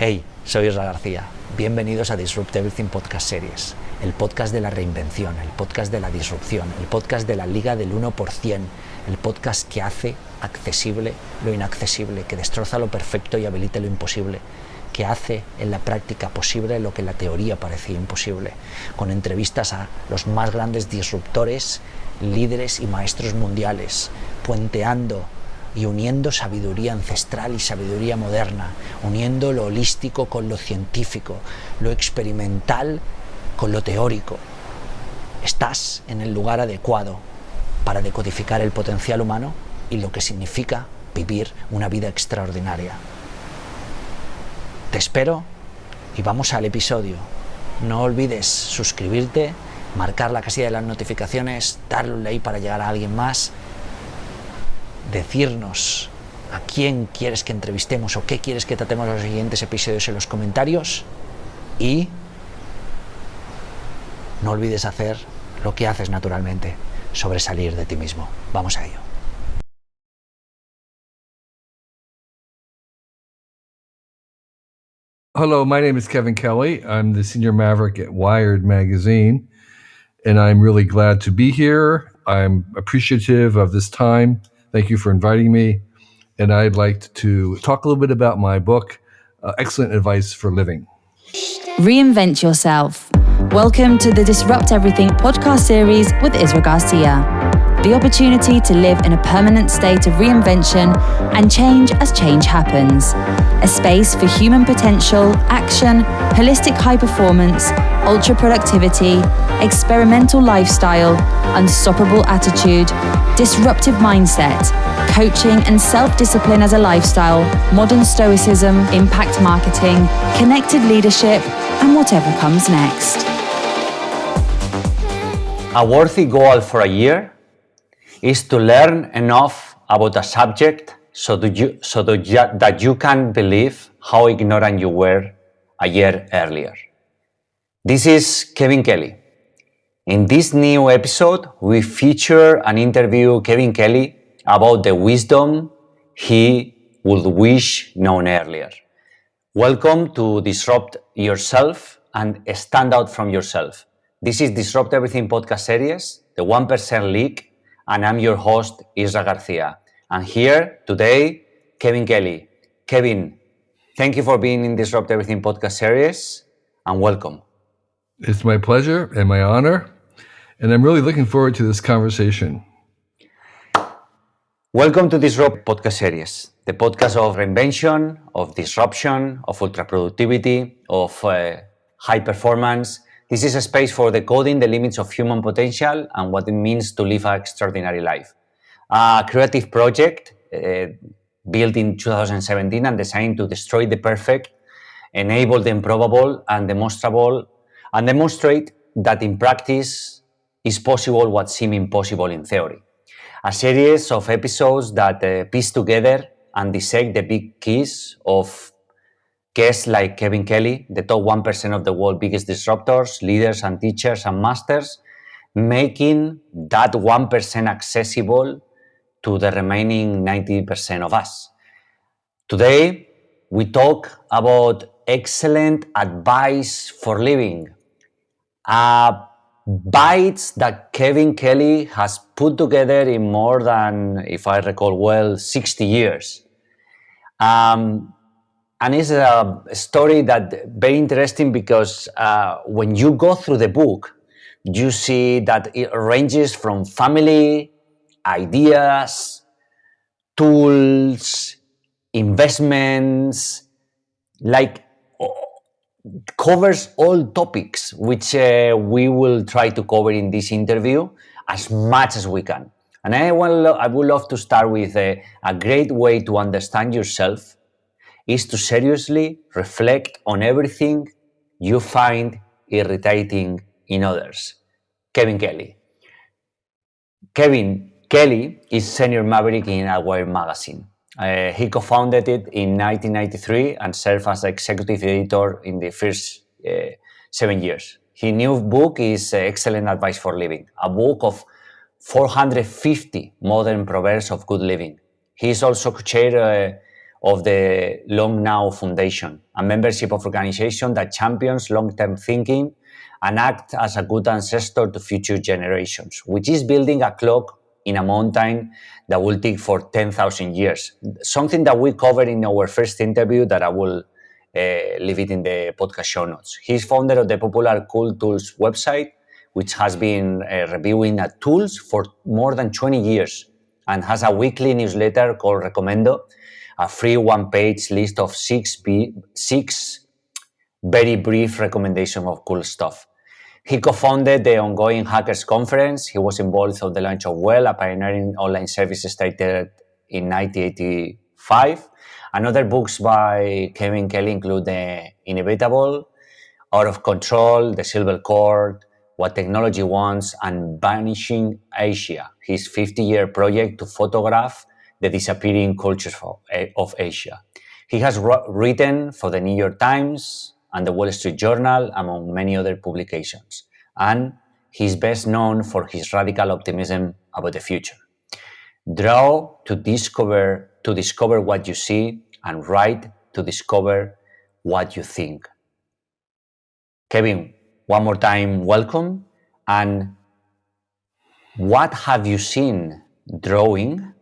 Hey, soy Isra García. Bienvenidos a Disrupt Everything Podcast Series, el podcast de la reinvención, el podcast de la disrupción, el podcast de la liga del 1%, el podcast que hace accesible lo inaccesible, que destroza lo perfecto y habilita lo imposible, que hace en la práctica posible lo que en la teoría parecía imposible, con entrevistas a los más grandes disruptores, líderes y maestros mundiales, puenteando y uniendo sabiduría ancestral y sabiduría moderna, uniendo lo holístico con lo científico, lo experimental con lo teórico. Estás en el lugar adecuado para decodificar el potencial humano y lo que significa vivir una vida extraordinaria. Te espero y vamos al episodio. No olvides suscribirte, marcar la casilla de las notificaciones, darle un like para llegar a alguien más, decirnos a quién quieres que entrevistemos o qué quieres que tratemos en los siguientes episodios en los comentarios y no olvides hacer lo que haces naturalmente, sobresalir de ti mismo. Vamos a ello. Hello, my name is Kevin Kelly. I'm the Senior Maverick at Wired magazine, and I'm really glad to be here. I'm appreciative of this time. Thank you for inviting me. And I'd like to talk a little bit about my book, Excellent Advice for Living. Reinvent yourself. Welcome to the Disrupt Everything podcast series with Isra Garcia. The opportunity to live in a permanent state of reinvention and change as change happens. A space for human potential, action, holistic high performance, ultra productivity, experimental lifestyle, unstoppable attitude, disruptive mindset, coaching and self-discipline as a lifestyle, modern stoicism, impact marketing, connected leadership, and whatever comes next. A worthy goal for a year is to learn enough about a subject so that you can believe how ignorant you were a year earlier. This is Kevin Kelly. In this new episode, we feature an interview Kevin Kelly about the wisdom he would wish known earlier. Welcome to Disrupt Yourself and Stand Out from Yourself. This is Disrupt Everything podcast series, the 1% League, and I'm your host, Isra Garcia. And here today, Kevin Kelly. Kevin, thank you for being in Disrupt Everything podcast series, and welcome. It's my pleasure and my honor, and I'm really looking forward to this conversation. Welcome to Disrupt podcast series, the podcast of reinvention, of disruption, of ultra productivity, of high performance. This is a space for decoding the limits of human potential and what it means to live an extraordinary life. A creative project built in 2017 and designed to destroy the perfect, enable the improbable and demonstrate that in practice is possible what seems impossible in theory. A series of episodes that piece together and dissect the big keys of guests like Kevin Kelly, the top 1% of the world's biggest disruptors, leaders and teachers and masters, making that 1% accessible to the remaining 90% of us. Today, we talk about excellent advice for living. Bites that Kevin Kelly has put together in more than, if I recall well, 60 years. And it's a story that very interesting because when you go through the book, you see that it ranges from family, ideas, tools, investments, like covers all topics which we will try to cover in this interview as much as we can. And I would love to start with a great way to understand yourself is to seriously reflect on everything you find irritating in others. Kevin Kelly. Kevin Kelly is Senior Maverick in Wired magazine. He co-founded it in 1993 and served as executive editor in the first 7 years. His new book is Excellent Advice for Living, a book of 450 modern proverbs of good living. He is also co-chair of the Long Now Foundation, a membership of organization that champions long-term thinking and act as a good ancestor to future generations, which is building a clock in a mountain that will tick for 10,000 years. Something that we covered in our first interview that I will leave it in the podcast show notes. He's founder of the popular Cool Tools website, which has been reviewing tools for more than 20 years and has a weekly newsletter called Recommendo, a free one-page list of six very brief recommendations of cool stuff. He co-founded the ongoing Hackers Conference. He was involved in the launch of Well, a pioneering online service started in 1985. And other books by Kevin Kelly include The Inevitable, Out of Control, The Silver Cord, What Technology Wants, and Vanishing Asia, his 50-year project to photograph the disappearing cultures of Asia. He has written for the New York Times and the Wall Street Journal, among many other publications. And he's best known for his radical optimism about the future. Draw to discover what you see, and write to discover what you think. Kevin, one more time, welcome. And what have you seen drawing,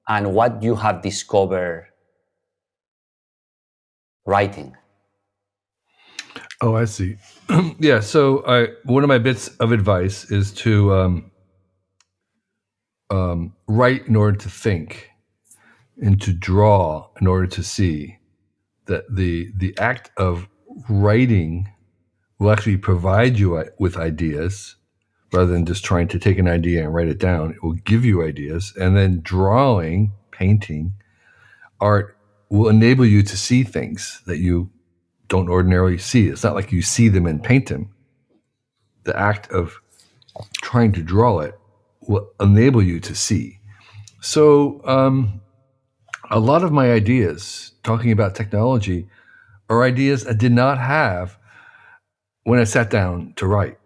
and what you have discovered writing? Oh, I see. Yeah. So one of my bits of advice is to write in order to think, and to draw in order to see. That the act of writing will actually provide you with ideas, rather than just trying to take an idea and write it down. It will give you ideas. And then drawing, painting, art will enable you to see things that you don't ordinarily see. It's not like you see them and paint them. The act of trying to draw it will enable you to see. So a lot of my ideas, talking about technology, are ideas I did not have when I sat down to write.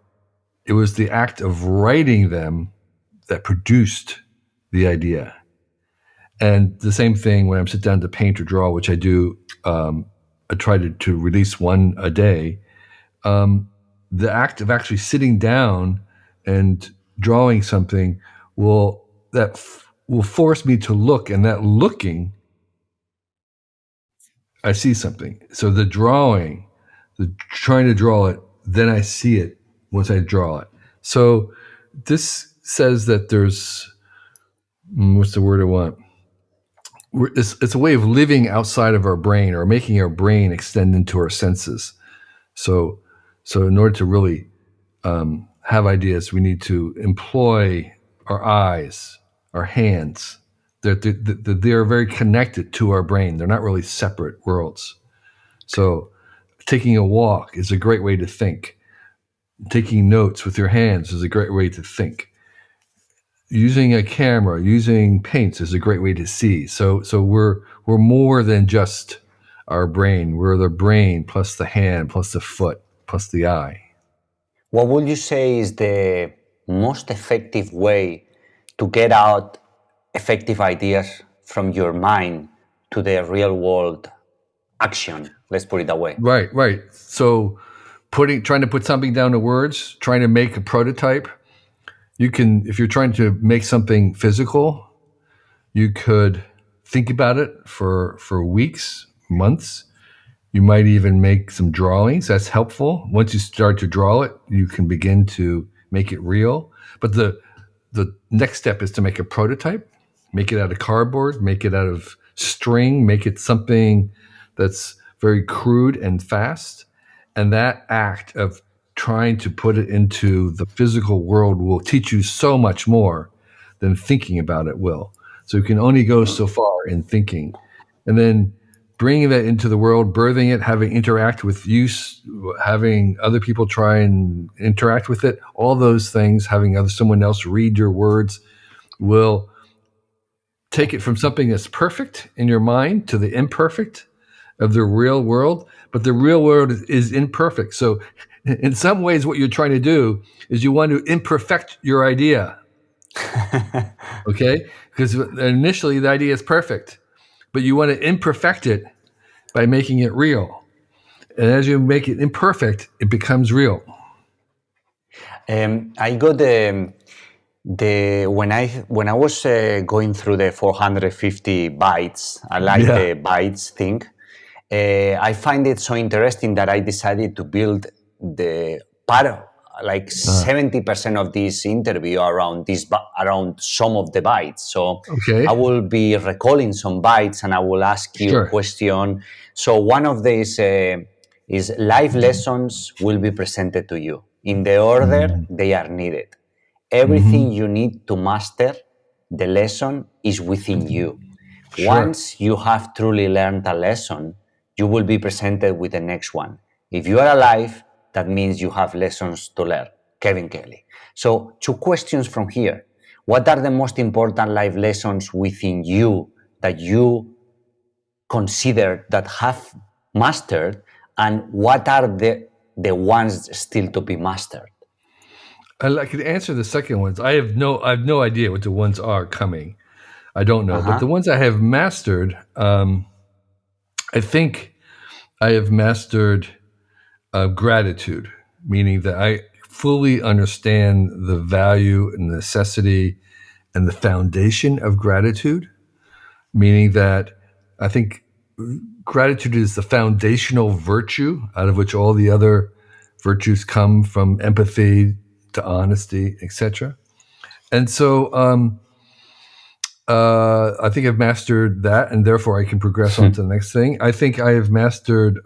It was the act of writing them that produced the idea. And the same thing when I sit down to paint or draw, which I do. I try to release one a day. The act of actually sitting down and drawing something will force me to look, and that looking, I see something. So the drawing, the trying to draw it, then I see it once I draw it. So this says that there's, what's the word I want? It's a way of living outside of our brain, or making our brain extend into our senses. So in order to really have ideas, we need to employ our eyes, our hands. They're very connected to our brain. They're not really separate worlds. So taking a walk is a great way to think. Taking notes with your hands is a great way to think. Using a camera, using paints is a great way to see. So we're more than just our brain. We're the brain plus the hand plus the foot plus the eye. What would you say is the most effective way to get out effective ideas from your mind to the real world action? Let's put it that way. Right. So trying to put something down to words, trying to make a prototype. You can, if you're trying to make something physical, you could think about it for weeks, months. You might even make some drawings. That's helpful. Once you start to draw it, you can begin to make it real. But the next step is to make a prototype, make it out of cardboard, make it out of string, make it something that's very crude and fast. And that act of trying to put it into the physical world will teach you so much more than thinking about it will. So you can only go so far in thinking. And then bringing that into the world, birthing it, having interact with use, having other people try and interact with it, all those things, having someone else read your words will take it from something that's perfect in your mind to the imperfect of the real world. But the real world is imperfect. So in some ways, what you're trying to do is you want to imperfect your idea. Okay? Because initially the idea is perfect. but you want to imperfect it by making it real. And as you make it imperfect, it becomes real. I got the when I was going through the 450 bytes, I like the bytes thing. I find it so interesting that I decided to build the part of, like 70% of this interview around some of the bytes. So I will be recalling some bytes and I will ask you a question. So one of these is life lessons will be presented to you in the order they are needed. Everything you need to master the lesson is within you. Once you have truly learned a lesson, you will be presented with the next one. If you are alive, that means you have lessons to learn. Kevin Kelly. So 2 questions from here. What are the most important life lessons within you that you consider that have mastered, and what are the ones still to be mastered? I could answer the second ones. I have no idea what the ones are coming. I don't know. But the ones I have mastered, I think I have mastered gratitude, meaning that I fully understand the value and necessity and the foundation of gratitude, meaning that I think gratitude is the foundational virtue out of which all the other virtues come, from empathy to honesty, etc. And so I think I've mastered that, and therefore I can progress on to the next thing. I think I have mastered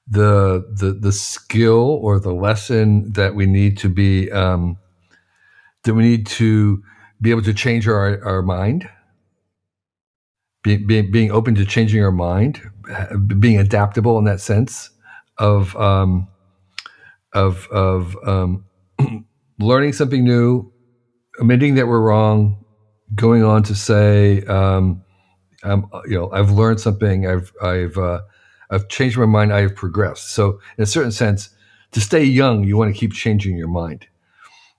the skill or the lesson that we need to be able to change our mind, being open to changing our mind, being adaptable in that sense of learning something new, admitting that we're wrong, going on to say, I've learned something, I've changed my mind, I have progressed. So in a certain sense, to stay young, you want to keep changing your mind.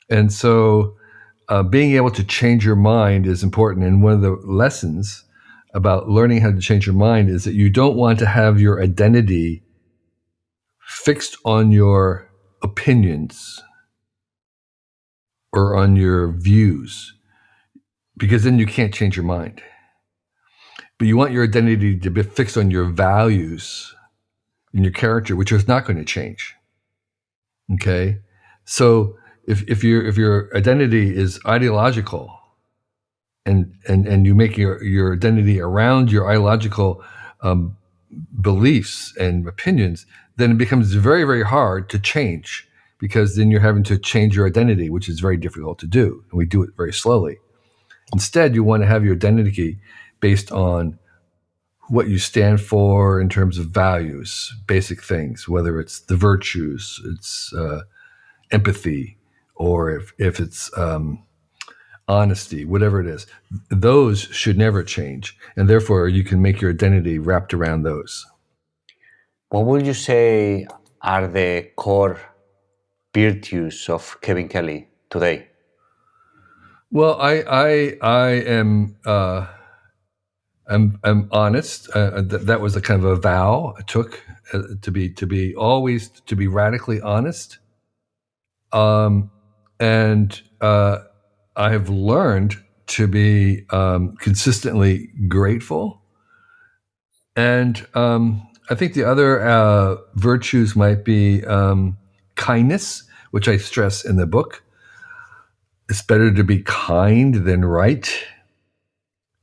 And so being able to change your mind is important. And one of the lessons about learning how to change your mind is that you don't want to have your identity fixed on your opinions or on your views, because then you can't change your mind. But you want your identity to be fixed on your values and your character, which is not going to change. Okay? So if your identity is ideological and you make your identity around your ideological beliefs and opinions, then it becomes very, very hard to change, because then you're having to change your identity, which is very difficult to do. And we do it very slowly. Instead, you want to have your identity based on what you stand for in terms of values, basic things, whether it's the virtues, it's empathy, or if it's honesty, whatever it is. Those should never change. And therefore, you can make your identity wrapped around those. What would you say are the core virtues of Kevin Kelly today? Well, I am I'm honest. That was a kind of a vow I took to be always to be radically honest. And I have learned to be consistently grateful. And I think the other virtues might be kindness, which I stress in the book. It's better to be kind than right.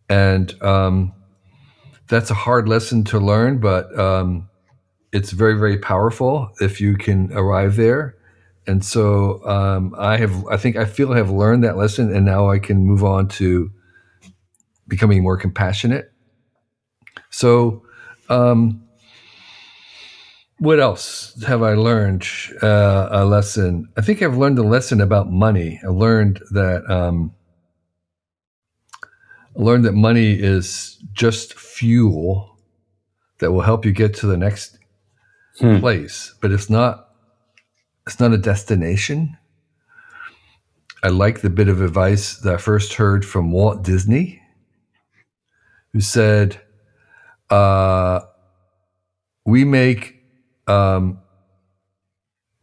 And that's a hard lesson to learn, but it's very, very powerful if you can arrive there. And so I feel I have learned that lesson, and now I can move on to becoming more compassionate. So what else have I learned? A lesson. I think I've learned a lesson about money. I learned that money is just fuel that will help you get to the next place, but it's not a destination. I like the bit of advice that I first heard from Walt Disney. who said, we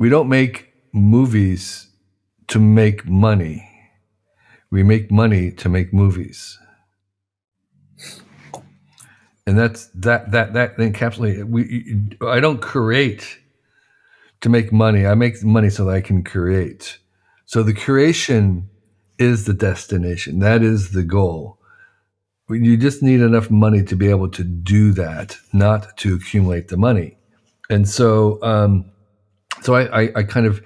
don't make movies to make money. We make money to make movies. And that encapsulates. I don't create to make money. I make money so that I can create. So the creation is the destination. That is the goal. You just need enough money to be able to do that, not to accumulate the money. And so, I kind of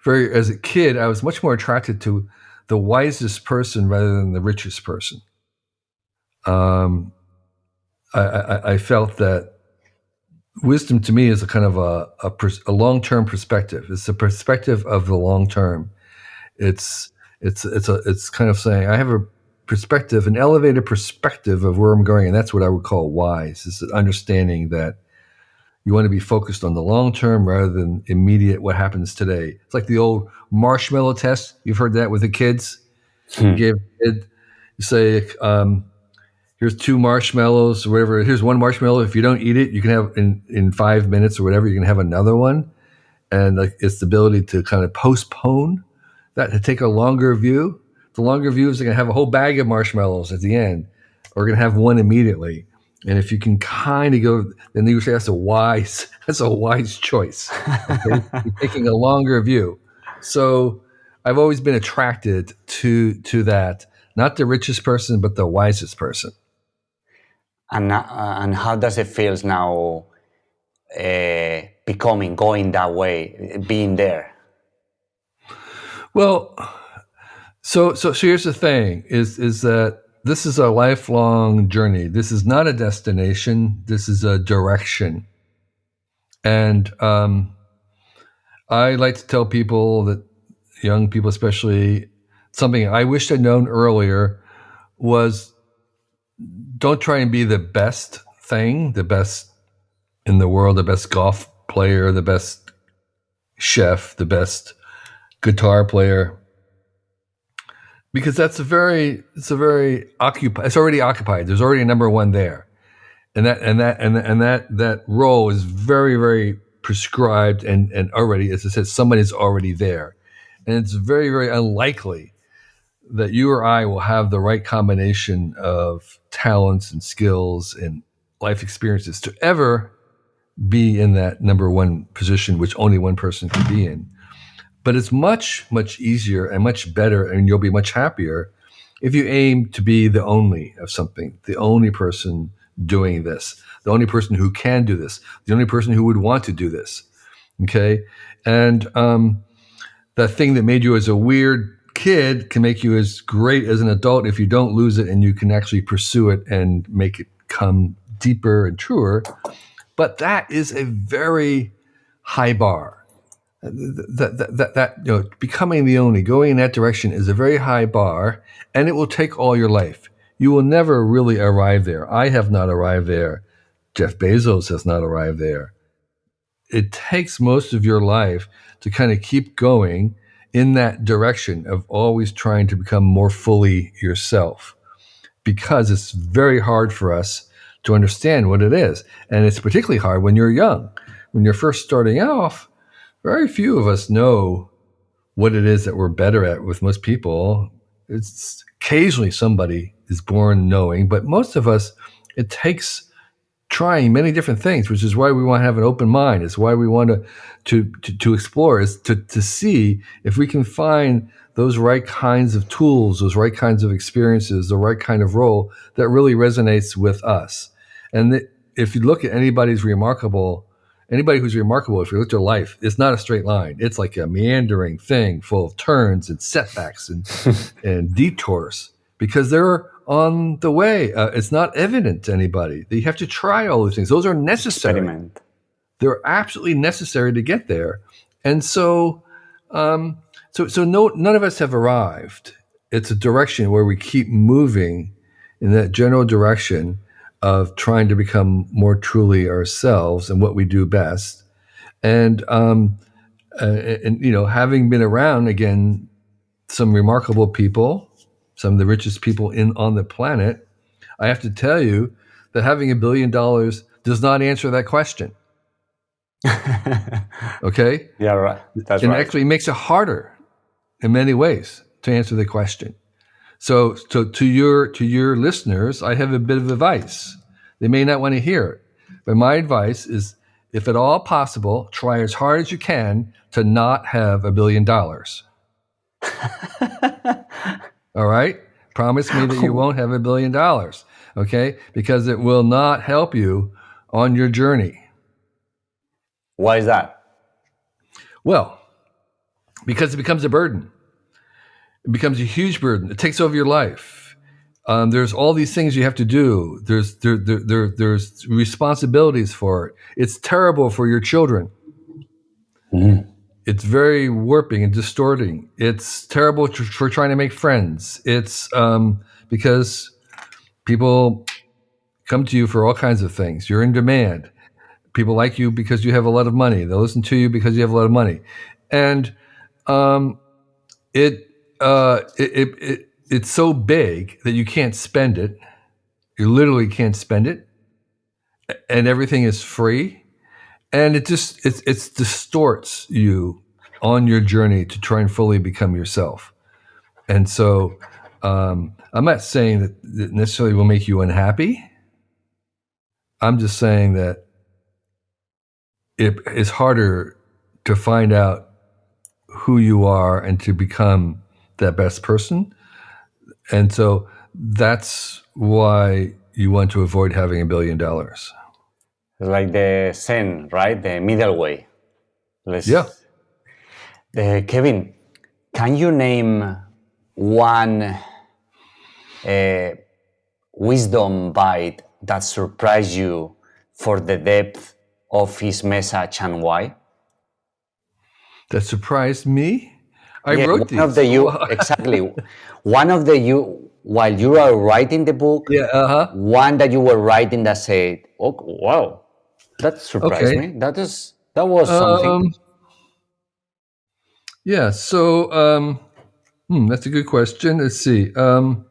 as a kid, I was much more attracted to the wisest person rather than the richest person. I felt that wisdom to me is a kind of a long-term perspective. It's the perspective of the long term. It's kind of saying I have a perspective, an elevated perspective of where I'm going, and that's what I would call wise. It's understanding that you want to be focused on the long term rather than immediate what happens today. It's like the old marshmallow test. You've heard that with the kids. You give a kid, you say, here's 2 marshmallows or whatever. Here's 1 marshmallow. If you don't eat it, you can have in 5 minutes or whatever, you can have another one. And it's the ability to kind of postpone that, to take a longer view. The longer view is they're going to have a whole bag of marshmallows at the end, or going to have 1 immediately. And if you can kind of go, then you say that's a wise choice. Okay? You're taking a longer view. So I've always been attracted to that, not the richest person, but the wisest person. And how does it feel now, going that way, being there? Well, so here's the thing: is that this is a lifelong journey. This is not a destination. This is a direction. And I like to tell people, that young people especially, something I wished I'd known earlier was, don't try and be the best thing, the best in the world, the best golf player, the best chef, the best guitar player, because it's already occupied. There's already a number 1 there, and that role is very, very prescribed and already, as I said, somebody's already there, and it's very, very unlikely that you or I will have the right combination of talents and skills and life experiences to ever be in that number 1 position, which only 1 person can be in. But it's much, much easier and much better, and you'll be much happier if you aim to be the only of something, the only person doing this, the only person who can do this, the only person who would want to do this. Okay? And that thing that made you as a weird kid can make you as great as an adult if you don't lose it and you can actually pursue it and make it come deeper and truer. But that is a very high bar. That becoming the only, going in that direction is a very high bar, and it will take all your life. You will never really arrive there. I have not arrived there. Jeff Bezos has not arrived there. It takes most of your life to kind of keep going in that direction of always trying to become more fully yourself, because it's very hard for us to understand what it is. And it's particularly hard when you're young. When you're first starting off, very few of us know what it is that we're better at. With most people, it's occasionally somebody is born knowing, but most of us, it takes trying many different things, which is why we want to have an open mind. It's why we want to explore, is to see if we can find those right kinds of tools, those right kinds of experiences, the right kind of role that really resonates with us. And if you look at anybody who's remarkable, if you look at their life, it's not a straight line. It's like a meandering thing full of turns and setbacks and detours, because they're on the way. It's not evident to anybody. You have to try all those things. Those are necessary. Experiment. They're absolutely necessary to get there. And so none of us have arrived. It's a direction where we keep moving in that general direction of trying to become more truly ourselves and what we do best. And having been around, again, some remarkable people, some of the richest people on the planet, I have to tell you that having $1 billion does not answer that question. Okay? Yeah, right. That's and right. actually makes it harder in many ways to answer the question. So to your listeners, I have a bit of advice. They may not want to hear it, but my advice is, if at all possible, try as hard as you can to not have $1 billion. All right? Promise me that you won't have $1 billion, okay? Because it will not help you on your journey. Why is that? Well, because it becomes a burden. It becomes a huge burden. It takes over your life. There's all these things you have to do. There's responsibilities for it. It's terrible for your children. It's very warping and distorting. It's terrible for trying to make friends. It's because people come to you for all kinds of things. You're in demand. People like you because you have a lot of money. They'll listen to you because you have a lot of money. And it's so big that you can't spend it. You literally can't spend it. And everything is free. And it distorts you on your journey to try and fully become yourself. And so I'm not saying that it necessarily will make you unhappy. I'm just saying that it is harder to find out who you are and to become that best person. And so that's why you want to avoid having $1 billion. Like the Zen, right? The middle way. Yeah. Kevin, can you name one wisdom bite that surprised you for the depth of his message and why? That surprised me? I wrote these. Exactly. One of the while you are writing the book, one that you were writing that said, "Oh, wow, that surprised me. That was something." Yeah. So that's a good question. Let's see. Something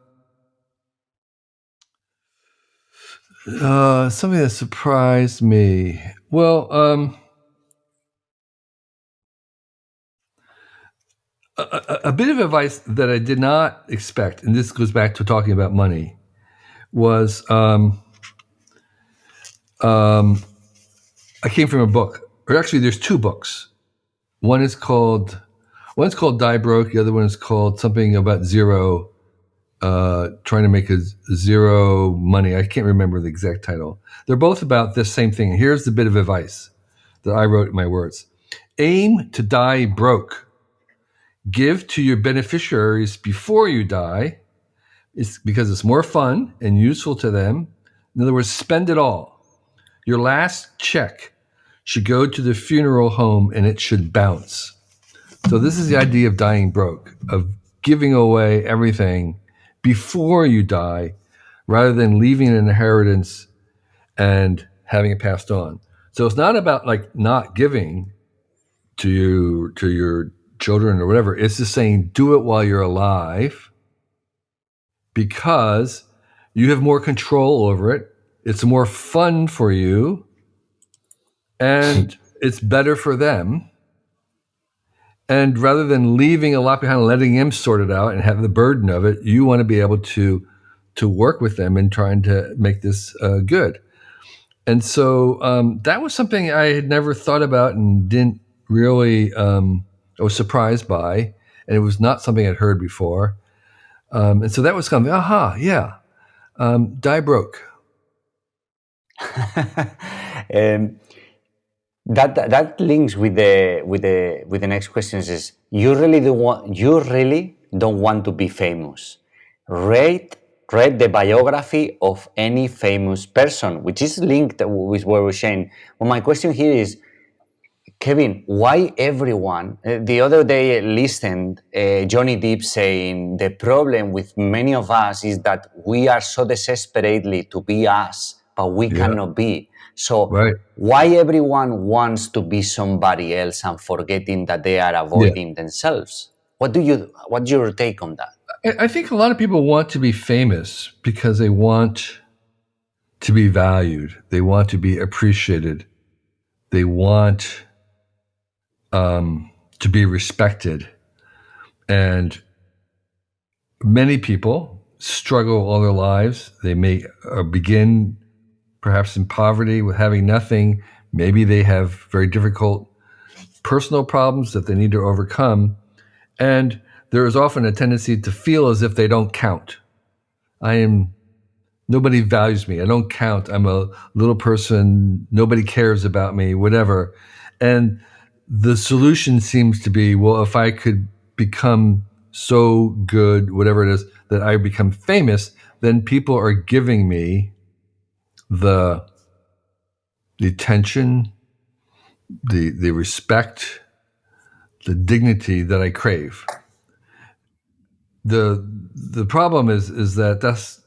that surprised me. Well, a bit of advice that I did not expect, and this goes back to talking about money, was I came from a book, or actually there's two books. One's called Die Broke. The other one is called something about zero, trying to make a zero money. I can't remember the exact title. They're both about this same thing. Here's the bit of advice that I wrote in my words. Aim to die broke. Give to your beneficiaries before you die. It's because it's more fun and useful to them. In other words, spend it all. Your last check should go to the funeral home and it should bounce. So this is the idea of dying broke, of giving away everything before you die, rather than leaving an inheritance and having it passed on. So it's not about like not giving to your children or whatever. It's just saying do it while you're alive, because you have more control over it. It's more fun for you, and it's better for them. And rather than leaving a lot behind and letting them sort it out and have the burden of it, you want to be able to work with them and trying to make this good. And so that was something I had never thought about and didn't really, I was surprised by, and it was not something I'd heard before. And so that was kind of, die broke. That links with the next questions. Is you really don't want to be famous. Read the biography of any famous person, which is linked with what we're saying. Well, my question here is, Kevin, why everyone? The other day I listened Johnny Depp saying the problem with many of us is that we are so desperately to be us, but we cannot be. So why everyone wants to be somebody else and forgetting that they are avoiding themselves? What's your take on that? I think a lot of people want to be famous because they want to be valued. They want to be appreciated. They want to be respected. And many people struggle all their lives. They may begin perhaps in poverty with having nothing. Maybe they have very difficult personal problems that they need to overcome. And there is often a tendency to feel as if they don't count. Nobody values me. I don't count. I'm a little person. Nobody cares about me, whatever. And the solution seems to be, well, if I could become so good, whatever it is, that I become famous, then people are giving me the attention, the respect, the dignity that I crave. The problem is that that's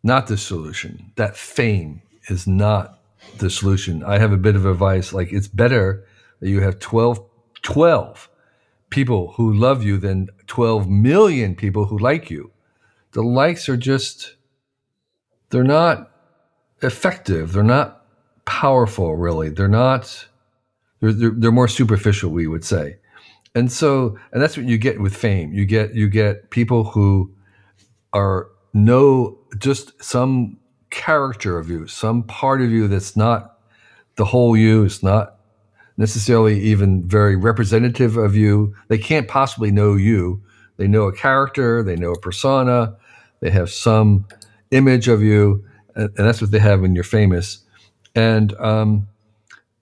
not the solution. That fame is not the solution. I have a bit of advice, like it's better that you have 12 people who love you than 12 million people who like you. The likes are they're not effective. They're not powerful, really. They're more superficial, we would say. And that's what you get with fame. You get people who know just some character of you, some part of you that's not the whole you. It's not necessarily even very representative of you. They can't possibly know you. They know a character, they know a persona, they have some image of you, and that's what they have when you're famous. And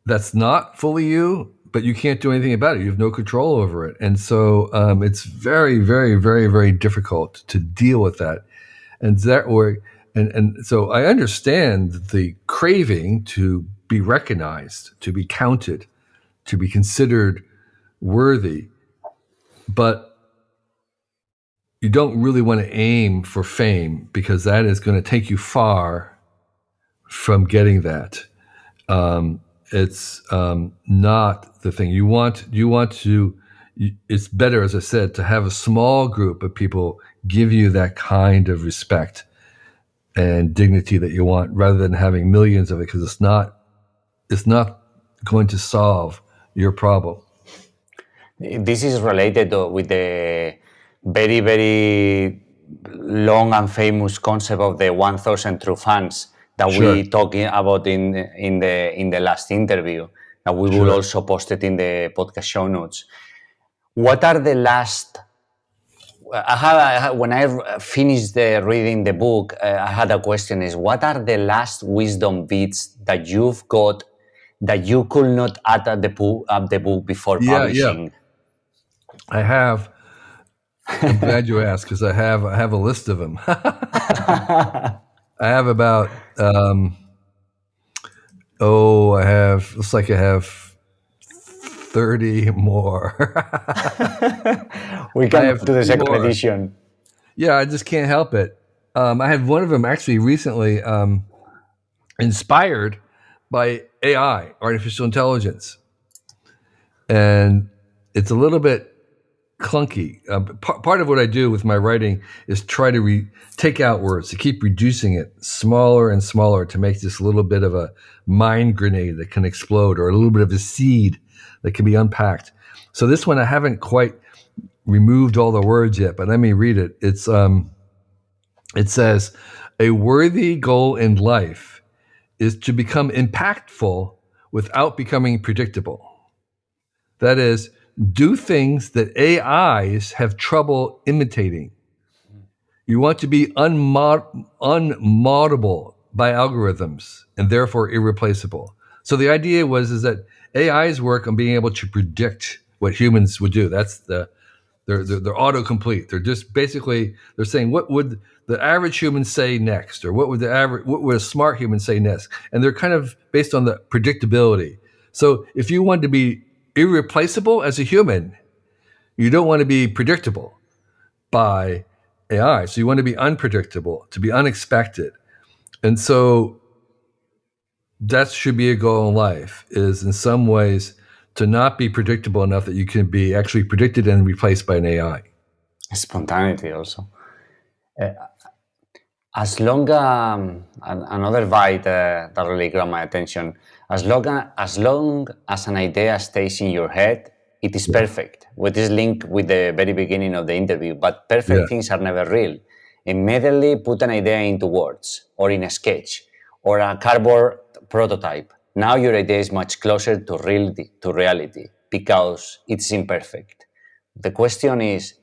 that's not fully you, but you can't do anything about it. You have no control over it. And so it's very, very, very, very difficult to deal with that. And so I understand the craving to be recognized, to be counted, to be considered worthy, but you don't really want to aim for fame because that is going to take you far from getting that. It's not the thing. You want to. It's better, as I said, to have a small group of people give you that kind of respect and dignity that you want, rather than having millions of it, because it's not going to solve your problem. This is related with the very, very long and famous concept of the 1,000 true fans that we talking about in the last interview. That we will also post it in the podcast show notes. What are the last? When I finished reading the book, I had a question: is what are the last wisdom bits that you've got that you could not add at the book before publishing? Yeah. I have. I'm glad you asked, because I have a list of them. I have about looks like I have 30 more. We can do the second edition. Yeah, I just can't help it. I had one of them actually recently inspired by AI, artificial intelligence. And it's a little bit clunky. Part of what I do with my writing is try to take out words, to keep reducing it smaller and smaller, to make this a little bit of a mind grenade that can explode, or a little bit of a seed that can be unpacked. So this one, I haven't quite removed all the words yet, but let me read it. It says, a worthy goal in life is to become impactful without becoming predictable. That is, do things that AIs have trouble imitating. You want to be unmoddable by algorithms and therefore irreplaceable. So the idea is that AIs work on being able to predict what humans would do. That's they're autocomplete. They're just basically, they're saying, what would the average human say next, or what would a smart human say next? And they're kind of based on the predictability. So if you want to be irreplaceable as a human, you don't want to be predictable by AI. So you want to be unpredictable, to be unexpected. And so that should be a goal in life, is in some ways to not be predictable enough that you can be actually predicted and replaced by an AI. Spontaneity also. As long another bite that really grabbed my attention. As long as an idea stays in your head, it is perfect. What is linked with the very beginning of the interview, but perfect things are never real. Immediately put an idea into words, or in a sketch, or a cardboard prototype. Now your idea is much closer to reality because it's imperfect. The question is,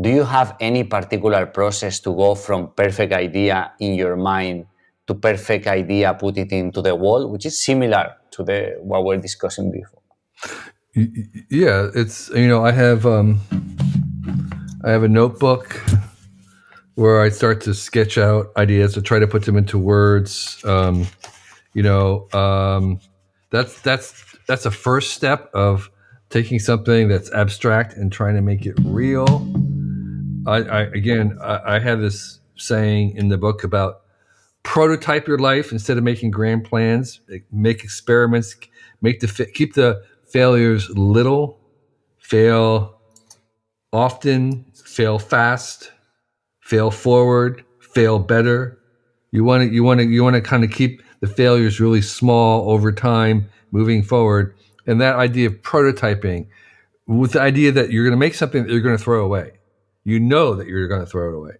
do you have any particular process to go from perfect idea in your mind to perfect idea, put it into the wall, which is similar to what we're discussing before? Yeah, it's, I have a notebook where I start to sketch out ideas to try to put them into words. That's a first step of taking something that's abstract and trying to make it real. I have this saying in the book about prototype your life instead of making grand plans. Make experiments. Keep the failures little. Fail often. Fail fast. Fail forward. Fail better. You want to kind of keep the failures really small over time, moving forward. And that idea of prototyping, with the idea that you're going to make something that you're going to throw away. You know that you're going to throw it away,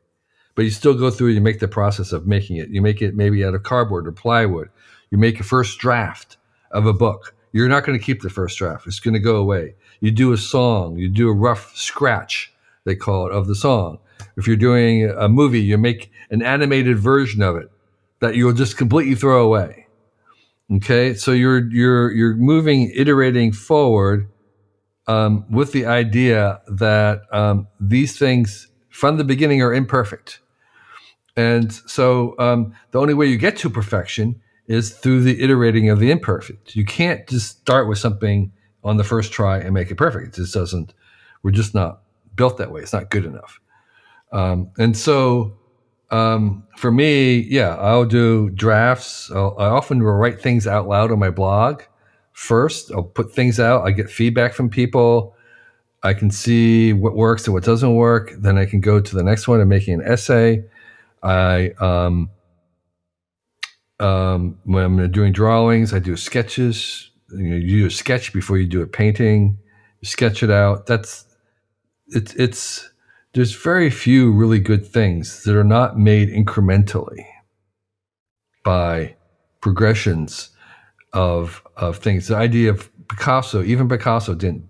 but you still go through and you make the process of making it. You make it maybe out of cardboard or plywood. You make a first draft of a book. You're not going to keep the first draft. It's going to go away. You do a song. You do a rough scratch, they call it, of the song. If you're doing a movie, you make an animated version of it that you'll just completely throw away. Okay, so you're moving, iterating forward with the idea that these things from the beginning are imperfect. And so the only way you get to perfection is through the iterating of the imperfect. You can't just start with something on the first try and make it perfect. It just doesn't, we're just not built that way. It's not good enough. And so for me, I'll do drafts. I often will write things out loud on my blog. First, I'll put things out. I get feedback from people. I can see what works and what doesn't work. Then I can go to the next one and making an essay. When I'm doing drawings, I do sketches. You do a sketch before you do a painting. You sketch it out. There's very few really good things that are not made incrementally by progressions of things. The idea of Picasso, even Picasso didn't.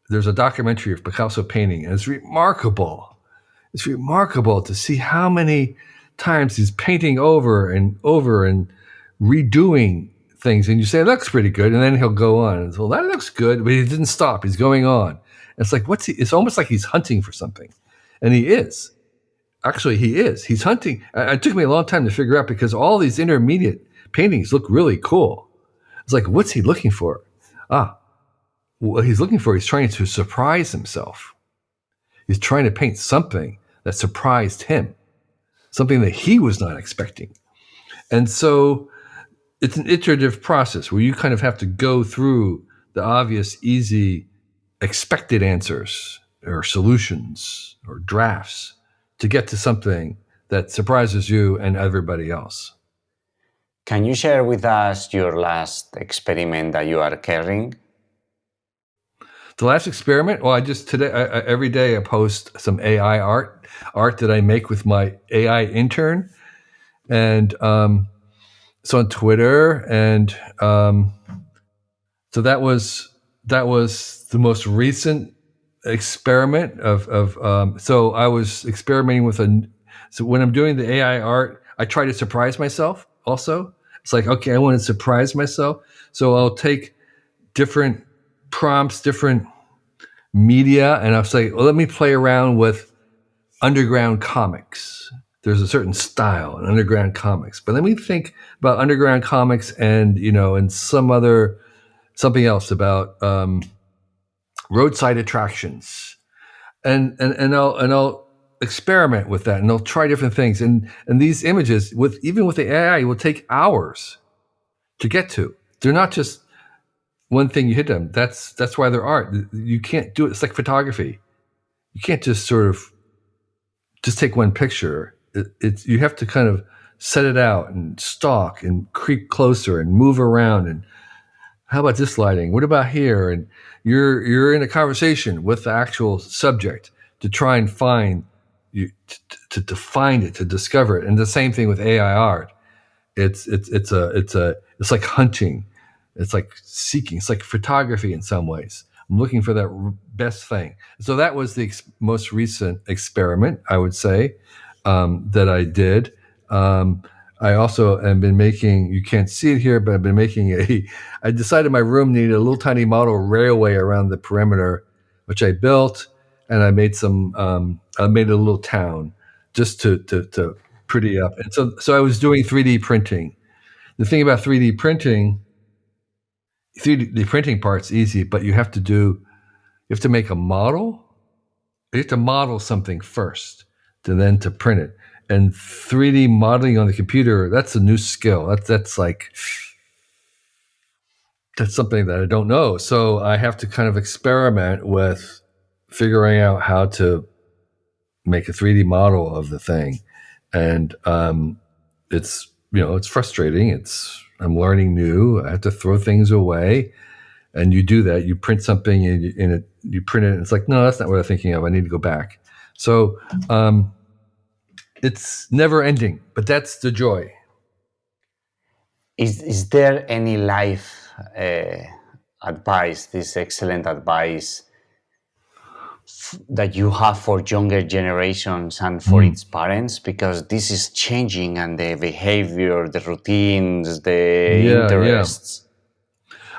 There's a documentary of Picasso painting, and it's remarkable. It's remarkable to see how many times he's painting over and over and redoing things. And you say, it looks pretty good. And then he'll go on and say, well, that looks good, but he didn't stop. He's going on. And it's like, it's almost like he's hunting for something. And he is. Actually, he is. He's hunting. It took me a long time to figure out because all these intermediate paintings look really cool. It's like, what's he looking for? What he's looking for, he's trying to surprise himself. He's trying to paint something that surprised him, something that he was not expecting. And so it's an iterative process where you kind of have to go through the obvious, easy, expected answers or solutions or drafts to get to something that surprises you and everybody else. Can you share with us your last experiment that you are carrying? The last experiment? Well, every day I post some AI art that I make with my AI intern. And it's on Twitter. And so that was the most recent experiment so I was experimenting so when I'm doing the AI art, I try to surprise myself also. It's like, okay, I want to surprise myself. So I'll take different prompts, different media, and I'll say, well, let me play around with underground comics. There's a certain style in underground comics, but let me think about underground comics and, and something else about roadside attractions, and I'll experiment with that, and I'll try different things, and these images even with the AI will take hours to get to. They're not just one thing you hit them. That's why they're art. You can't do it. It's like photography. You can't just sort of just take one picture. You have to kind of set it out and stalk and creep closer and move around. And how about this lighting? What about here? And you're in a conversation with the actual subject to try and find you to find it, to discover it. And the same thing with AI art. It's like hunting. It's like seeking. It's like photography in some ways. I'm looking for that best thing. So that was the most recent experiment, I would say, that I did. I also have been making, you can't see it here, but I've been making I decided my room needed a little tiny model railway around the perimeter, which I built, and I made I made a little town just to pretty up. And so I was doing 3D printing. The thing about 3D printing part's easy, but you have to make a model. You have to model something first, then to print it. And 3D modeling on the computer, that's a new skill. That's something that I don't know. So I have to kind of experiment with figuring out how to make a 3D model of the thing. And it's frustrating. I'm learning new. I have to throw things away. And you do that. You print something and you print it, and it's like, no, that's not what I'm thinking of. I need to go back. So it's never ending, but that's the joy. Is there any life advice, this excellent advice that you have for younger generations and for its parents? Because this is changing, and the behavior, the routines, the interests.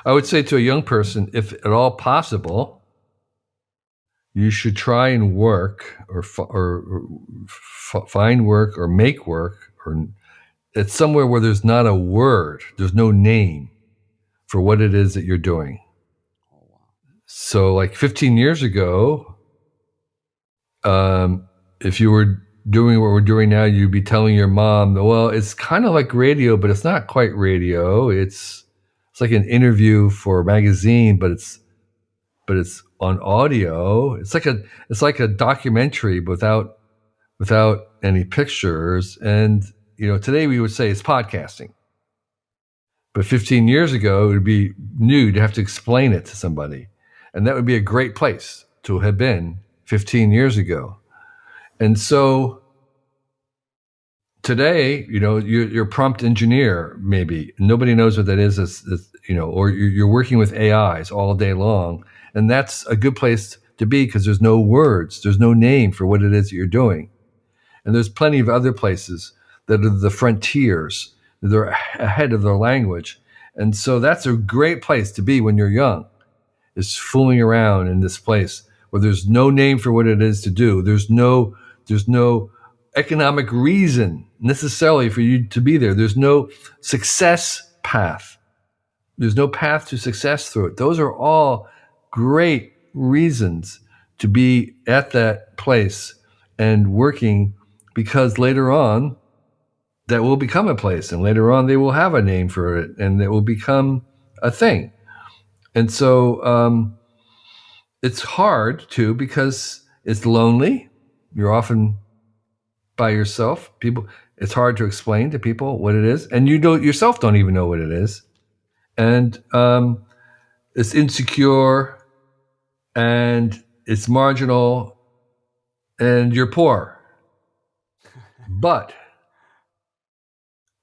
I would say to a young person, if at all possible, you should try and work or find work or make work, or it's somewhere where there's not a word, there's no name for what it is that you're doing. So like 15 years ago, if you were doing what we're doing now, you'd be telling your mom, well, it's kind of like radio, but it's not quite radio. It's like an interview for a magazine, but it's on audio. It's like a documentary without any pictures. And today we would say it's podcasting. But 15 years ago, it would be new to have to explain it to somebody. And that would be a great place to have been 15 years ago. And so today, you're a prompt engineer, maybe. Nobody knows what that is, or you're working with AIs all day long. And that's a good place to be, because there's no words, there's no name for what it is that you're doing. And there's plenty of other places that are the frontiers. They're ahead of their language. And so that's a great place to be when you're young, is fooling around in this place where there's no name for what it is to do. There's no economic reason necessarily for you to be there. There's no success path. There's no path to success through it. Those are all great reasons to be at that place and working, because later on that will become a place, and later on they will have a name for it, and it will become a thing. And so it's hard too, because it's lonely. You're often by yourself. It's hard to explain to people what it is, and you yourself don't even know what it is. And it's insecure, and it's marginal, and you're poor. But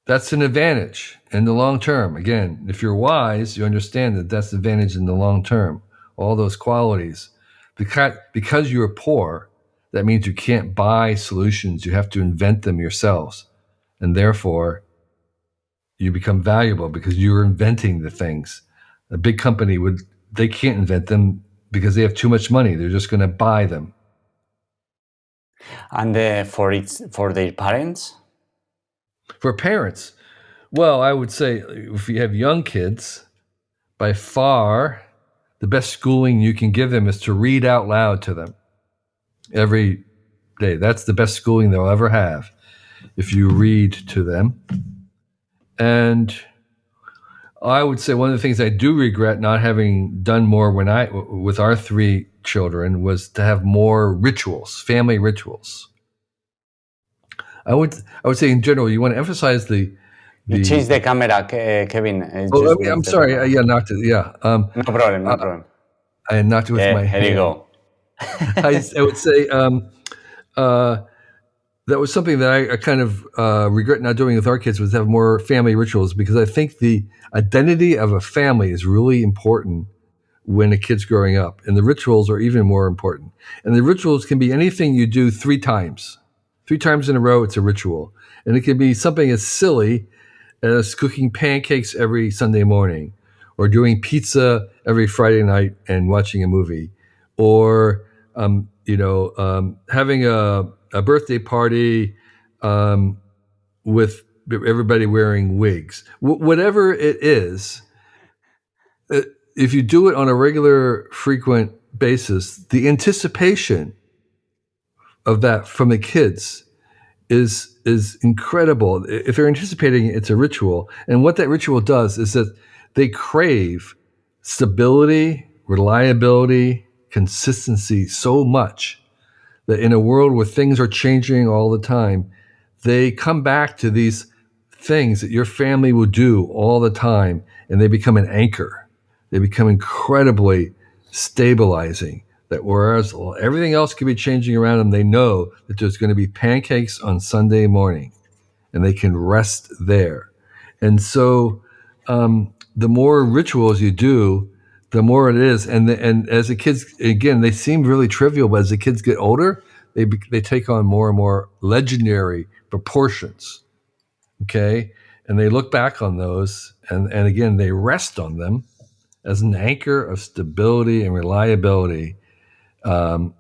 that's an advantage in the long term. Again, if you're wise, you understand that that's the advantage in the long term. All those qualities. Because you're poor, that means you can't buy solutions. You have to invent them yourselves. And therefore, you become valuable because you're inventing the things. A big company they can't invent them because they have too much money. They're just going to buy them. And for their parents? For parents, well, I would say if you have young kids, by far, the best schooling you can give them is to read out loud to them every day. That's the best schooling they'll ever have, if you read to them. And I would say one of the things I do regret not having done more with our 3 children was to have more rituals, family rituals. I would say in general, you want to emphasize the. You change the camera, Kevin. I'm sorry. Yeah, knocked it. Yeah. No problem. No problem. I knocked it with my Here hand. you go. I would say that was something that I kind of regret not doing with our kids, was have more family rituals, because I think the identity of a family is really important when a kid's growing up, and the rituals are even more important. And the rituals can be anything you do 3 times. 3 times in a row, it's a ritual. And it can be something as silly as cooking pancakes every Sunday morning, or doing pizza every Friday night and watching a movie, or having a birthday party with everybody wearing wigs. Whatever it is, if you do it on a regular, frequent basis, the anticipation of that from the kids is incredible. If they're anticipating it's a ritual, and what that ritual does is that they crave stability, reliability, consistency so much that in a world where things are changing all the time, they come back to these things that your family will do all the time, and they become an anchor. They become incredibly stabilizing. That whereas everything else could be changing around them, they know that there's going to be pancakes on Sunday morning, and they can rest there. And so the more rituals you do, the more it is. And as the kids, again, they seem really trivial, but as the kids get older, they take on more and more legendary proportions. Okay? And they look back on those, and again, they rest on them as an anchor of stability and reliability,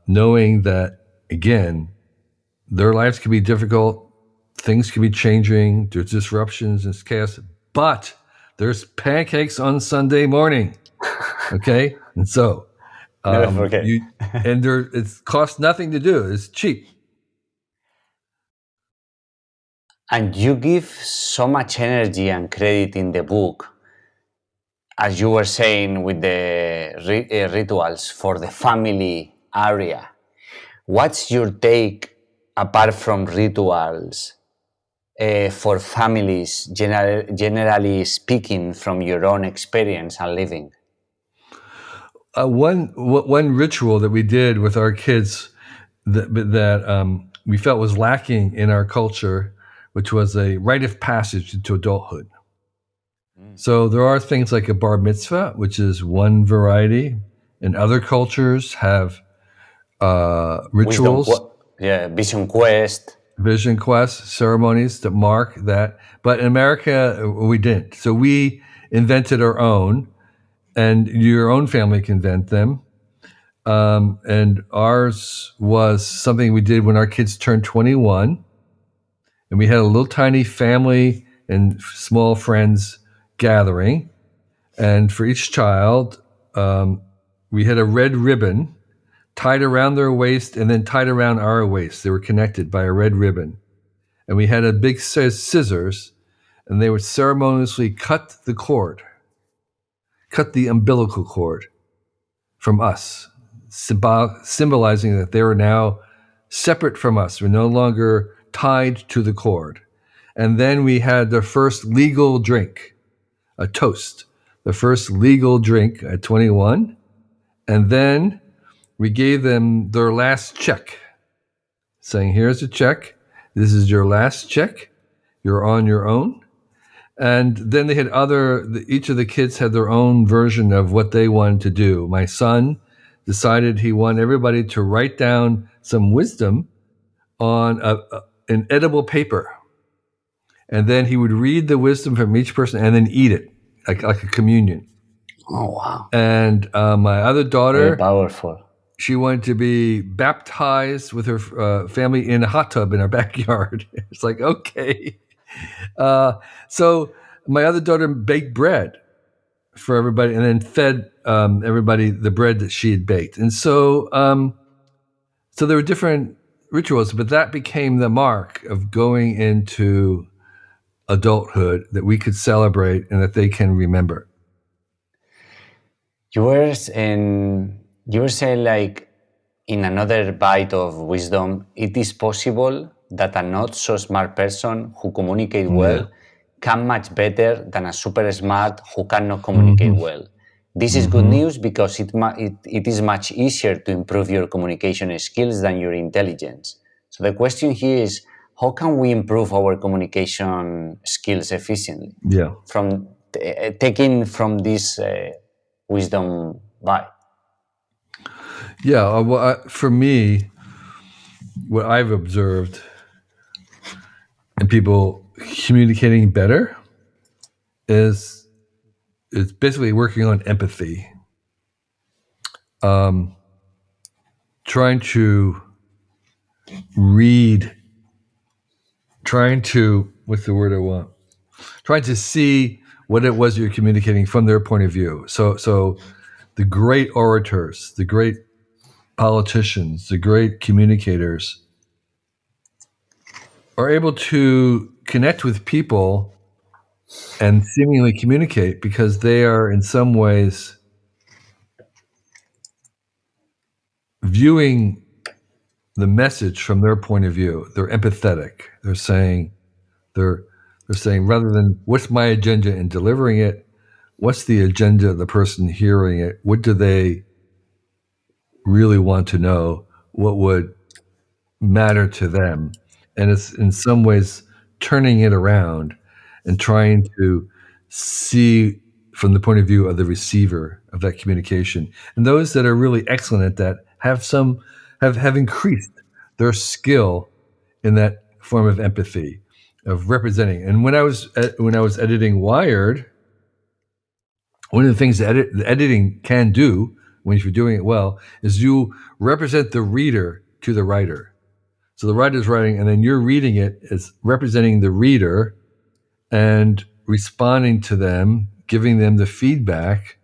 knowing that, again, their lives can be difficult, things can be changing, there's disruptions and chaos, but there's pancakes on Sunday morning. Okay? And so, Never forget. it costs nothing to do. It's cheap. And you give so much energy and credit in the book, as you were saying, with the rituals for the family area. What's your take, apart from rituals, for families, generally speaking, from your own experience and living? One ritual that we did with our kids that we felt was lacking in our culture, which was a rite of passage into adulthood. So there are things like a bar mitzvah, which is one variety, and other cultures have rituals. Vision quest ceremonies that mark that. But in America, we didn't. So we invented our own, and your own family can invent them. And ours was something we did when our kids turned 21. And we had a little tiny family and small friends gathering. And for each child, we had a red ribbon tied around their waist and then tied around our waist. They were connected by a red ribbon. And we had a big scissors, and they would ceremoniously cut the umbilical cord from us, symbolizing that they were now separate from us. We're no longer tied to the cord. And then we had the first legal drink, a toast, the first legal drink at 21. And then we gave them their last check, saying, here's a check. This is your last check. You're on your own. And then they had each of the kids had their own version of what they wanted to do. My son decided he wanted everybody to write down some wisdom on an edible paper. And then he would read the wisdom from each person and then eat it, like a communion. Oh, wow. And my other daughter, very powerful. She wanted to be baptized with her family in a hot tub in our backyard. It's like, okay. So my other daughter baked bread for everybody and then fed everybody the bread that she had baked. And so there were different rituals, but that became the mark of going into adulthood that we could celebrate and that they can remember. You were saying, like, in another bite of wisdom, it is possible that a not so smart person who communicates Yeah. well can much better than a super smart who cannot communicate well. This is good news because it is much easier to improve your communication skills than your intelligence. So the question here is, how can we improve our communication skills efficiently? Yeah. From taking from this wisdom by. Yeah. For me, what I've observed in people communicating better is it's basically working on empathy. Trying to read, what's the word I want? Trying to see what it was you're communicating from their point of view. So the great orators, the great politicians, the great communicators are able to connect with people and seemingly communicate because they are in some ways viewing the message from their point of view. They're empathetic. They're saying rather than what's my agenda in delivering it, what's the agenda of the person hearing it? What do they really want to know? What would matter to them? And it's in some ways turning it around and trying to see from the point of view of the receiver of that communication. And those that are really excellent at that have increased their skill in that form of empathy, of representing. And when I was editing Wired, one of the things that editing can do, when you're doing it well, is you represent the reader to the writer. So the writer's writing, and then you're reading it as representing the reader and responding to them, giving them the feedback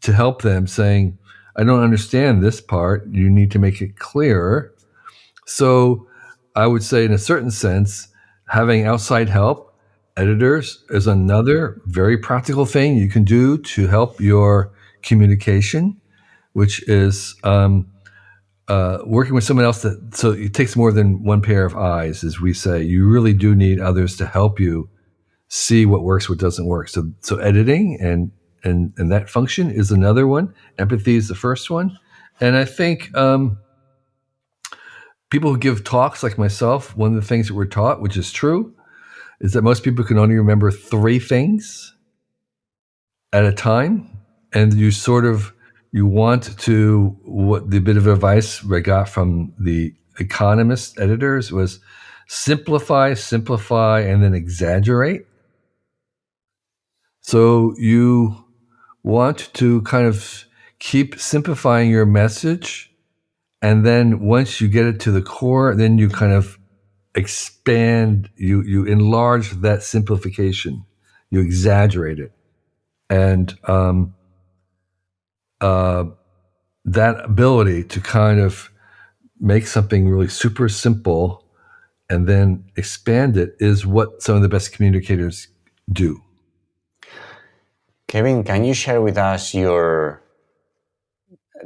to help them, saying, I don't understand this part. You need to make it clearer. So I would say, in a certain sense, having outside help, editors, is another very practical thing you can do to help your communication, which is working with someone else. So it takes more than one pair of eyes, as we say. You really do need others to help you see what works, what doesn't work. So editing and that function is another one. Empathy is the first one. And I think people who give talks like myself, one of the things that we're taught, which is true, is that most people can only remember 3 things at a time. And you want to, what the bit of advice I got from the Economist editors was simplify, and then exaggerate. So you want to kind of keep simplifying your message, and then once you get it to the core, then you kind of expand, you enlarge that simplification, you exaggerate it. And that ability to kind of make something really super simple and then expand it is what some of the best communicators do. Kevin, can you share with us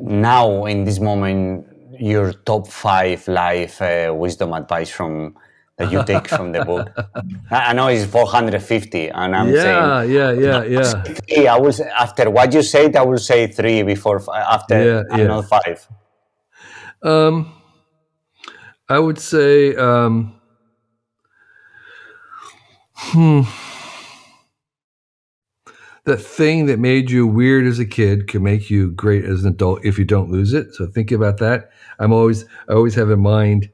now in this moment, your top 5 life wisdom advice that you take from the book? I know it's 450, and I'm saying, Yeah. I will say, after what you said, I will say 3 before after another 5. I would say, the thing that made you weird as a kid can make you great as an adult if you don't lose it. So think about that. I always have in mind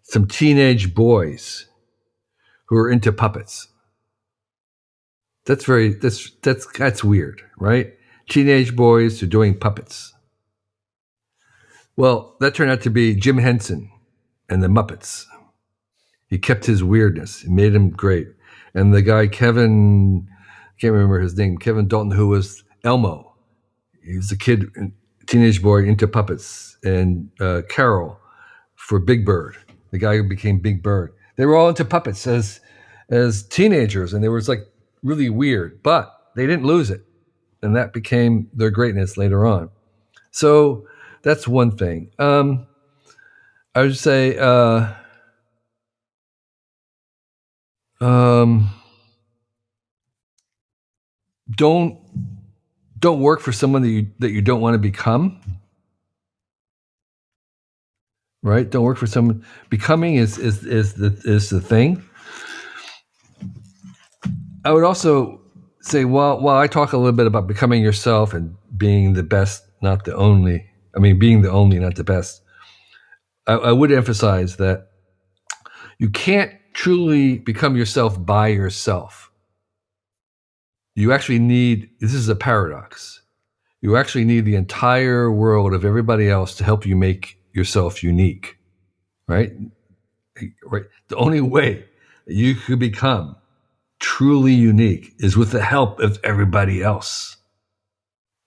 some teenage boys who are into puppets. That's weird, right? Teenage boys who are doing puppets. Well, that turned out to be Jim Henson and the Muppets. He kept his weirdness. It made him great. And the guy, Kevin, I can't remember his name, Kevin Dalton, who was Elmo. He was a teenage boy into puppets. And Carol for Big Bird, the guy who became Big Bird. They were all into puppets as teenagers, and they were like really weird, but they didn't lose it. And that became their greatness later on. So that's one thing. I would say Don't work for someone that you don't want to become. Right? Don't work for someone. Becoming is the thing. I would also say, while I talk a little bit about becoming yourself and being the best, not the only. I mean, being the only, not the best. I would emphasize that you can't truly become yourself by yourself. You actually need, this is a paradox. You actually need the entire world of everybody else to help you make yourself unique, right? Right. The only way that you could become truly unique is with the help of everybody else.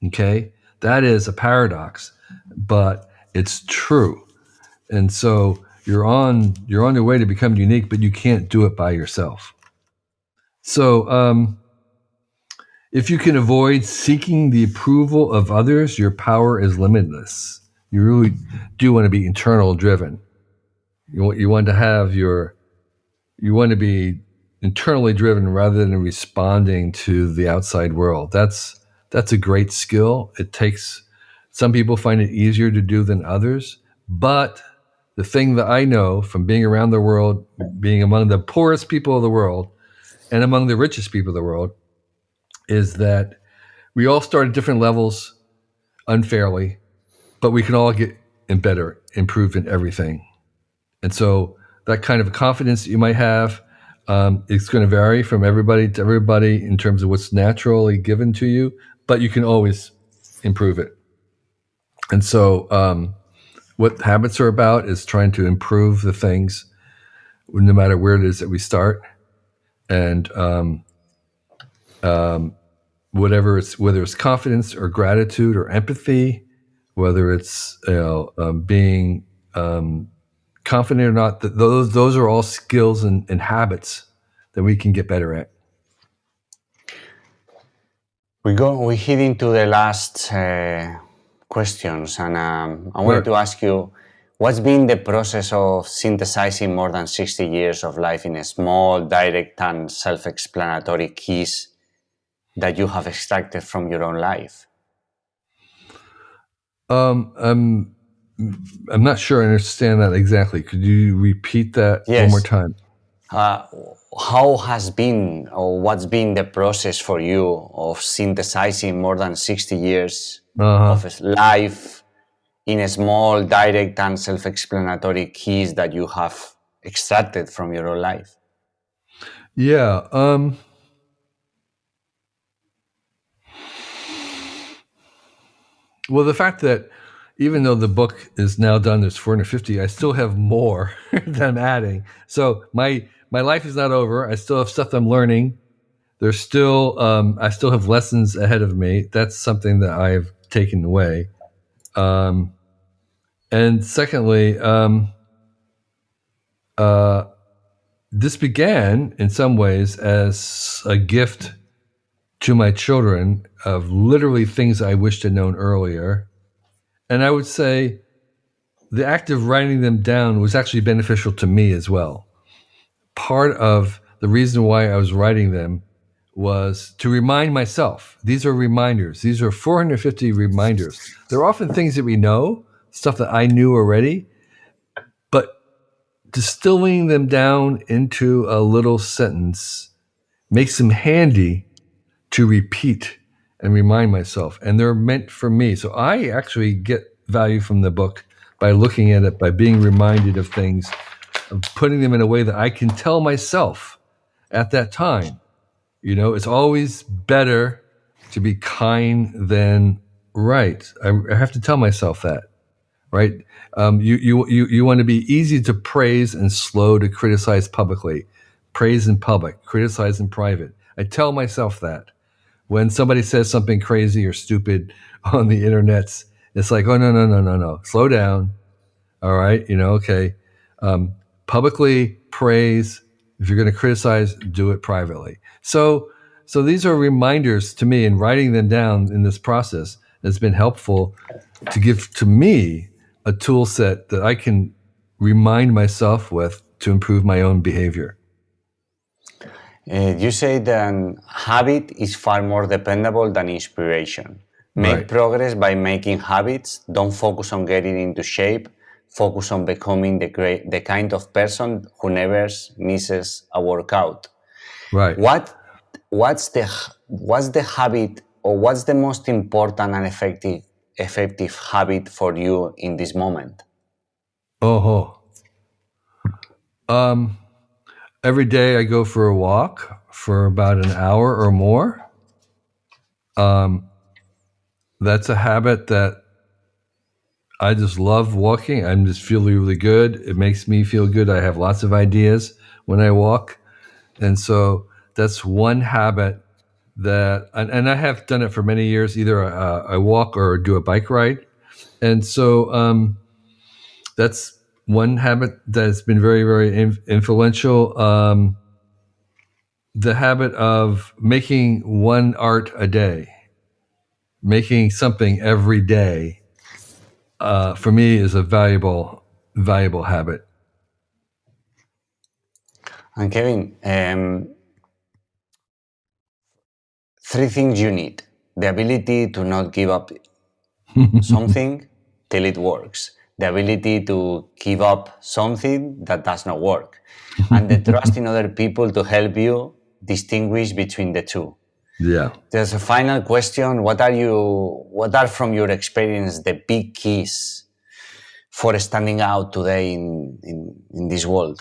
Okay? That is a paradox, but it's true. And so you're on your way to become unique, but you can't do it by yourself. So if you can avoid seeking the approval of others, your power is limitless. You really do want to be internal driven. You want to be internally driven rather than responding to the outside world. That's a great skill. Some people find it easier to do than others, but the thing that I know from being around the world, being among the poorest people of the world and among the richest people of the world, is that we all start at different levels unfairly, but we can all get better, improved in everything. And so that kind of confidence that you might have, it's going to vary from everybody to everybody in terms of what's naturally given to you, but you can always improve it. And so what habits are about is trying to improve the things, no matter where it is that we start. And whether it's confidence or gratitude or empathy, whether it's being confident or not, those are all skills and habits that we can get better at. We head into the last questions, and I wanted to ask you, what's been the process of synthesizing more than 60 years of life in a small, direct, and self-explanatory keys that you have extracted from your own life? I'm not sure I understand that exactly. Could you repeat that one more time? How has been, or what's been the process for you of synthesizing more than 60 years of life in a small, direct, and self-explanatory keys that you have extracted from your own life? Yeah. Well, the fact that even though the book is now done, there's 450, I still have more that I'm adding. So my life is not over. I still have stuff I'm learning. There's still, I still have lessons ahead of me. That's something that I've taken away. And secondly, this began in some ways as a gift to my children of literally things I wished I'd known earlier. And I would say the act of writing them down was actually beneficial to me as well. Part of the reason why I was writing them was to remind myself. These are reminders. These are 450 reminders. They're often things that we know, stuff that I knew already, but distilling them down into a little sentence makes them handy to repeat and remind myself. And they're meant for me. So I actually get value from the book by looking at it, by being reminded of things, of putting them in a way that I can tell myself at that time. It's always better to be kind than right. I have to tell myself that, right? You want to be easy to praise and slow to criticize publicly. Praise in public, criticize in private. I tell myself that. When somebody says something crazy or stupid on the internet, it's like, oh, no. Slow down. All right. Okay. Publicly praise. If you're going to criticize, do it privately. So these are reminders to me, and writing them down in this process has been helpful to give to me a tool set that I can remind myself with to improve my own behavior. You say that habit is far more dependable than inspiration. Make Right. progress by making habits. Don't focus on getting into shape. Focus on becoming the kind of person who never misses a workout. Right. What's the habit, or what's the most important and effective habit for you in this moment? Oh. Every day I go for a walk for about an hour or more. That's a habit that I just love walking. I'm just feeling really good. It makes me feel good. I have lots of ideas when I walk. And so that's one habit that, and I have done it for many years. Either I walk or do a bike ride. And so that's one habit that's been very, very influential. The habit of making one art a day, making something every day, for me is a valuable habit. And Kevin, three things you need: the ability to not give up something till it works, the ability to give up something that does not work, and the trust in other people to help you distinguish between the two. Yeah. There's a final question. What are from your experience the big keys for standing out today in this world?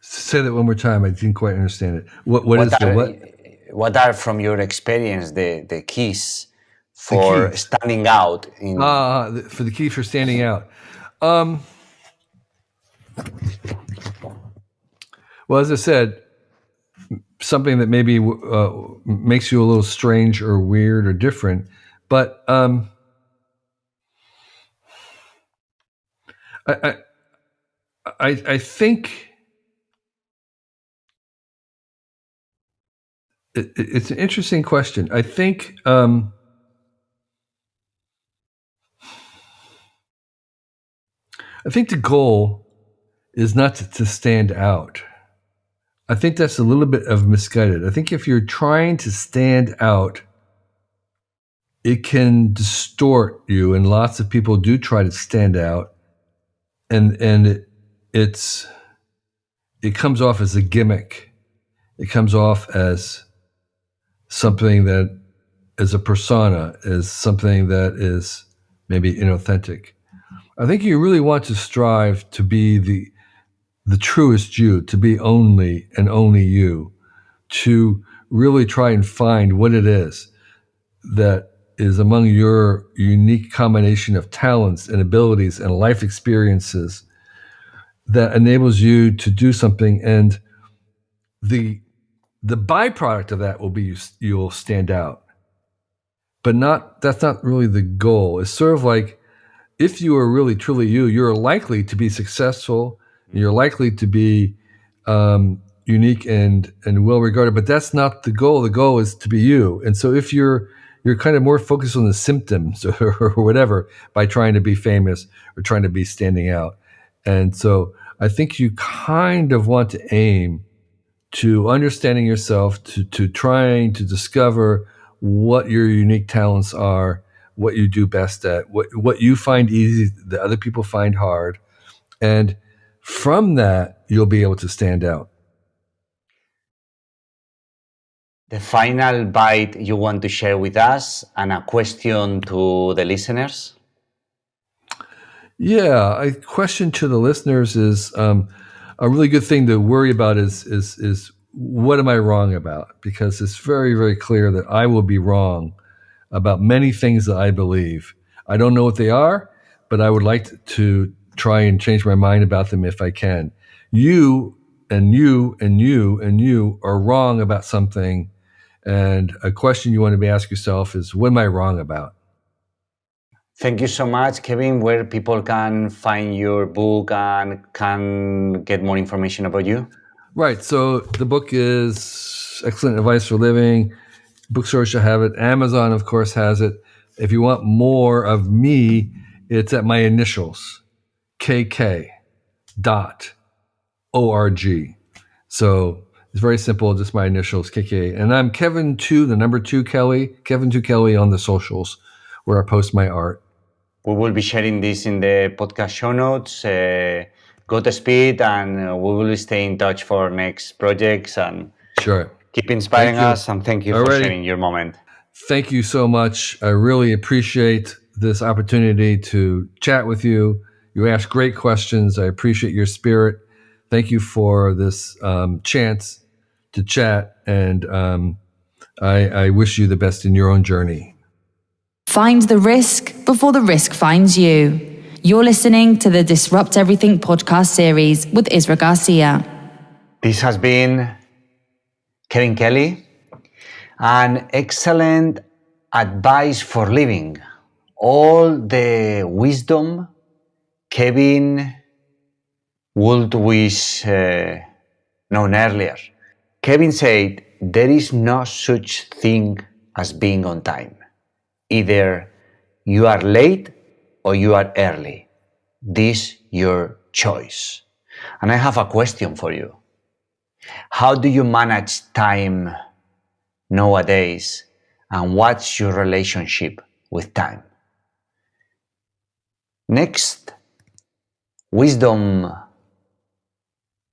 Say that one more time. I didn't quite understand it. What What are from your experience the keys for keys? standing out in For the key for standing out. Well, as I said, something that maybe makes you a little strange or weird or different, but I think it's an interesting question. I think the goal is not to stand out. I think that's a little bit of misguided. I think if you're trying to stand out, it can distort you, and lots of people do try to stand out, and it comes off as a gimmick. It comes off as something that is a persona, as something that is maybe inauthentic. I think you really want to strive to be the truest you, to be only and only you, to really try and find what it is that is among your unique combination of talents and abilities and life experiences that enables you to do something. And the byproduct of that will be you'll stand out. But that's not really the goal. It's sort of like, if you are really truly you, you're likely to be successful. You're likely to be unique and well regarded. But that's not the goal. The goal is to be you. And so if you're kind of more focused on the symptoms or whatever by trying to be famous or trying to be standing out. And so I think you kind of want to aim to understanding yourself, to trying to discover what your unique talents are, what you do best at, what you find easy that other people find hard. And from that, you'll be able to stand out. the final bite you want to share with us, and a question to the listeners? Yeah, a question to the listeners is a really good thing to worry about is what am I wrong about? Because it's very, very clear that I will be wrong about many things that I believe. I don't know what they are, but I would like to try and change my mind about them if I can. You and you and you and you are wrong about something. And a question you want to be ask yourself is, what am I wrong about? Thank you so much, Kevin. Where people can find your book and can get more information about you? Right. So the book is Excellent Advice for Living. Bookstores should have it. Amazon, of course, has it. If you want more of me, it's at my initials, kk.org. So It's very simple, just my initials, KK. And I'm Kevin2, the number 2 Kelly, Kevin2 Kelly on the socials, where I post my art. We will be sharing this in the podcast show notes. Godspeed, and we will stay in touch for next projects and Sure. keep inspiring us. And thank you for sharing your moment. Thank you so much. I really appreciate this opportunity to chat with you. You ask great questions. I appreciate your spirit. Thank you for this chance to chat, and I wish you the best in your own journey. Find the risk before the risk finds you. You're listening to the Disrupt Everything podcast series with Isra Garcia. This has been Kevin Kelly, an excellent advice for living. All the wisdom Kevin would wish known earlier. Kevin said, there is no such thing as being on time. Either you are late or you are early. This your choice. And I have a question for you. How do you manage time nowadays, and what's your relationship with time? Next wisdom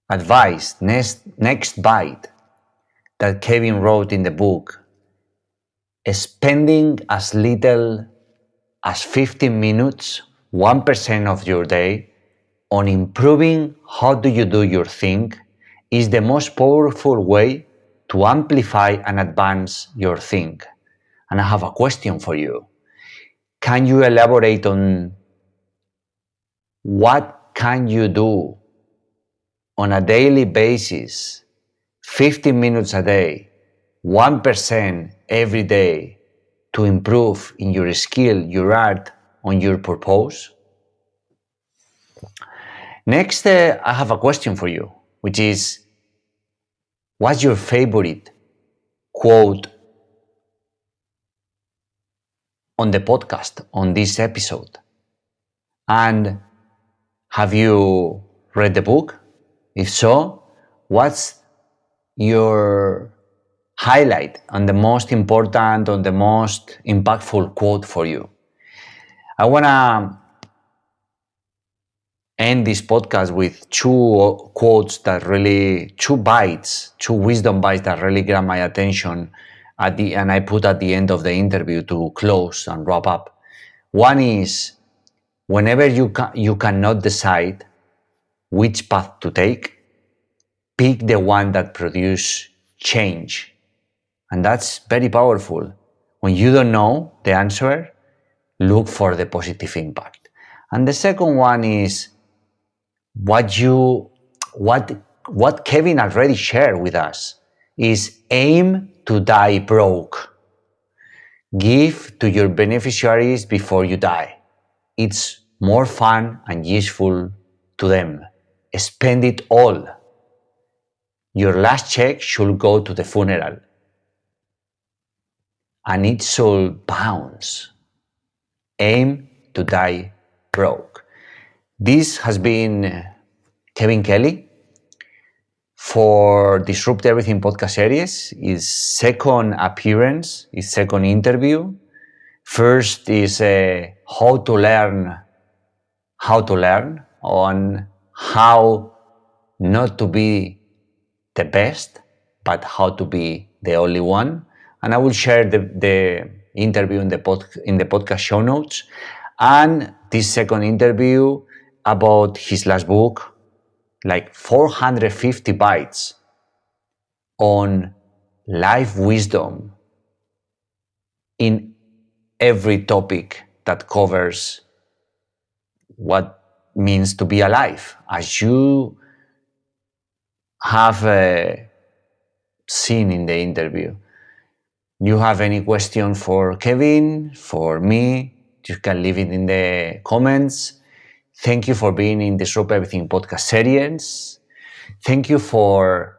advice, next bite that Kevin wrote in the book, spending as little as 15 minutes, 1% of your day, on improving how do you do your thing is the most powerful way to amplify and advance your thing. And I have a question for you. Can you elaborate on what can you do on a daily basis, 15 minutes a day, 1% every day, to improve in your skill, your art, on your purpose? Next, I have a question for you, which is, what's your favorite quote on the podcast, on this episode? And have you read the book? If so, what's your highlight and the most important or the most impactful quote for you? I want to end this podcast with two quotes that really, two wisdom bites that really grab my attention and I put at the end of the interview to close and wrap up. One is, whenever you cannot decide which path to take, pick the one that produces change. And that's very powerful. When you don't know the answer, look for the positive impact. And the second one is what Kevin already shared with us, is aim to die broke. Give to your beneficiaries before you die. It's more fun and useful to them. Spend it all. Your last check should go to the funeral. And it should bounce. Aim to die broke. This has been Kevin Kelly for Disrupt Everything podcast series. His second appearance, his second interview. First is how to learn on how not to be the best, but how to be the only one. And I will share the interview in the podcast show notes, and this second interview about his last book, like 450 bytes on life wisdom in every topic that covers what means to be alive. As you have seen in the interview, you have any question for Kevin, for me, you can leave it in the comments. Thank you for being in Disrupt Everything podcast series. Thank you for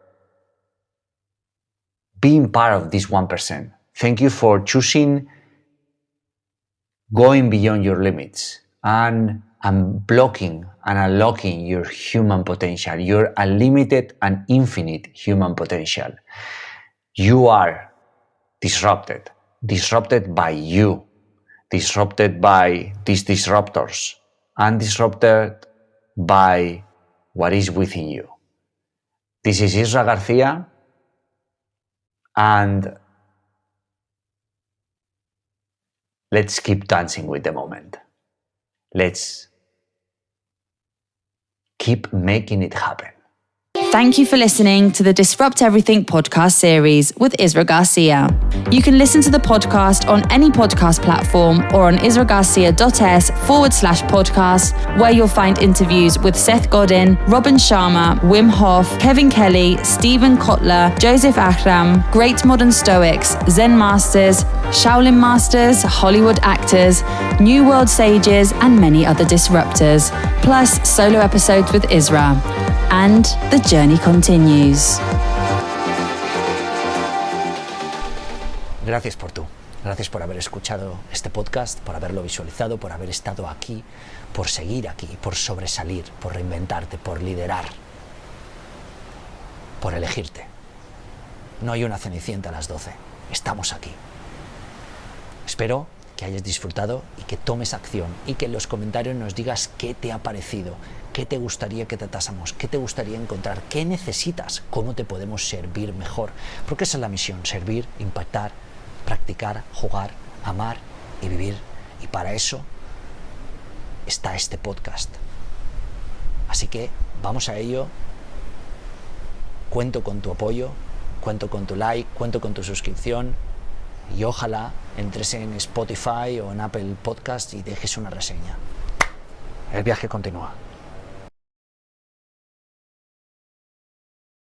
being part of this 1%. Thank you for choosing going beyond your limits. And unblocking and unlocking your human potential, your unlimited and infinite human potential. You are disrupted by you, disrupted by these disruptors, and disrupted by what is within you. This is Isra Garcia, and let's keep dancing with the moment. Let's keep making it happen. Thank you for listening to the Disrupt Everything podcast series with Isra Garcia. You can listen to the podcast on any podcast platform or on isragarcia.s/podcast, where you'll find interviews with Seth Godin, Robin Sharma, Wim Hof, Kevin Kelly, Stephen Kotler, Joseph Akram, Great Modern Stoics, Zen Masters, Shaolin Masters, Hollywood actors, New World sages, and many other disruptors, plus solo episodes with Isra. And the journey continues. Gracias por Gracias por haber escuchado este podcast, por haberlo visualizado, por haber estado aquí, por seguir aquí, por sobresalir, por reinventarte, por liderar, por elegirte. No hay una cenicienta a las 12. Estamos aquí. Espero que hayas disfrutado y que tomes acción y que en los comentarios nos digas qué te ha parecido, qué te gustaría que tratásemos, qué te gustaría encontrar, qué necesitas, cómo te podemos servir mejor. Porque esa es la misión: servir, impactar, practicar, jugar, amar y vivir. Y para eso está este podcast. Así que vamos a ello. Cuento con tu apoyo, cuento con tu like, cuento con tu suscripción. Y ojalá entres en Spotify o en Apple Podcast y dejes una reseña. El viaje continúa.